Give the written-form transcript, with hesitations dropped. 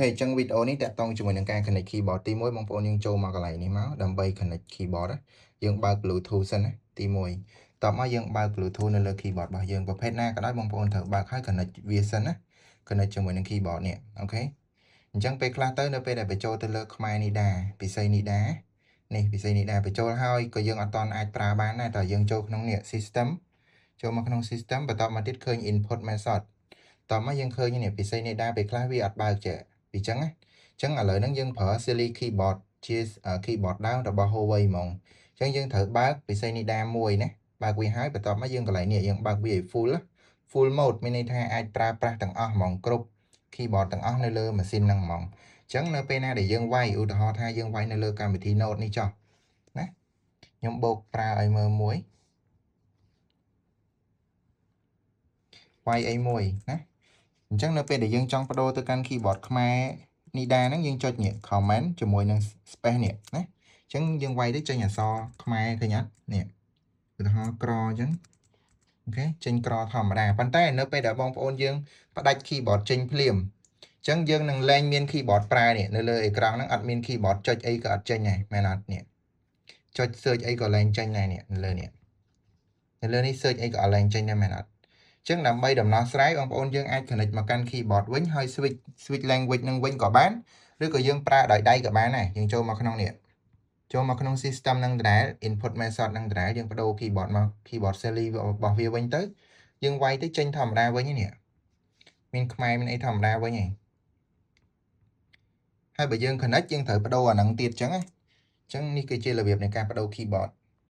Hey, trong video này ta tông cho mình cái connect keyboard tí mối mong phone nhưng châu mà cái này ní máu đầm bay connect keyboard á dương ba bluetooth xanh á tí mốiต่อมาយើងបើក bluetooth នៅលើ keyboard របស់យើងប្រភេទណាក៏ដោយបងប្អូនត្រូវបើកឲ្យ connect វាសិនណា connect ជាមួយនឹង keyboard នេះអូខេអញ្ចឹងពេលខ្លះទៅនៅពេលដែលបញ្ចូលទៅលើខ្មែរនីដាពិសីនីដានេះពិសីនីដាបញ្ចូលហើយក៏យើងអត់តន់អាចប្រើបានដែរតែយើងចូលក្នុងនេះ system ចូលមកក្នុង system បន្តមកទៀតឃើញ input method តមកយើងឃើញនេះពិសីនីដាពេលខ្លះវាអត់បើកចេះពីអញ្ចឹងណាអញ្ចឹងឥឡូវហ្នឹងយើងប្រើ Silly keyboard ជា keyboard ដើមរបស់ Huawei ហ្មងអញ្ចឹងយើងត្រូវបើកពិសីនីដាមួយណាបើកវាហើយបន្ទាប់មកយើងកន្លែងនេះយើងបើកវាឲ្យ full mode មានន័យថាអាចប្រើប្រាស់ទាំងអស់ហ្មងគ្រប់ keyboard ទាំងអស់នៅលើម៉ាស៊ីនហ្នឹងហ្មងអញ្ចឹងនៅពេលណាដែលយើងវាយឧទាហរណ៍ថាយើងវាយនៅលើកម្មវិធី Note នេះចុះណាខ្ញុំបូកប្រើឲ្យមើលមួយវាយអីមួយណាអញ្ចឹងនៅពេលដែលយើងចង់បដូរទៅកាន់ keyboard ខ្មែរនីដាហ្នឹងយើងចុចនេះ comment ជាមួយនឹង space នេះណាអញ្ចឹងយើងវាយទៅចេញអក្សរខ្មែរឃើញអត់នេះឧទាហរណ៍ក្រអញ្ចឹងអូខេចេញក្រធម្មតាប៉ុន្តែនៅពេលដែលបងប្អូនយើងផ្ដាច់ keyboard ចេញភ្លាមអញ្ចឹងយើងនឹងលែងមាន keyboard ប្រើនេះនៅលើអេក្រង់ហ្នឹងអត់មាន keyboard ចុចអីក៏អត់ចេញដែរមែនអត់នេះចុច search អីក៏លែងចេញដែរនេះនៅលើនេះ search អីក៏អត់លែងចេញដែរមែនអត់ចឹងដើម្បីដំណោះស្រាយបងប្អូនយើងអាច connect មកកាន់ keyboard វិញហើយ switch language នឹងវិញក៏បានឬក៏យើងប្រើដោយដៃក៏បានដែរយើងចូលមកក្នុងនេះចូលមកក្នុង system នឹងដដែល input method នឹងដដែលយើងបដូរ keyboard មក keyboard Siri របស់វាវិញទៅយើងវាយទៅចេញធម្មតាវិញនេះមានខ្មែរមានអីធម្មតាវិញហើយបើយើង connect យើងត្រូវបដូរអាហ្នឹងទៀតចឹងណាចឹងនេះគឺជារបៀបនៃការបដូរ keyboard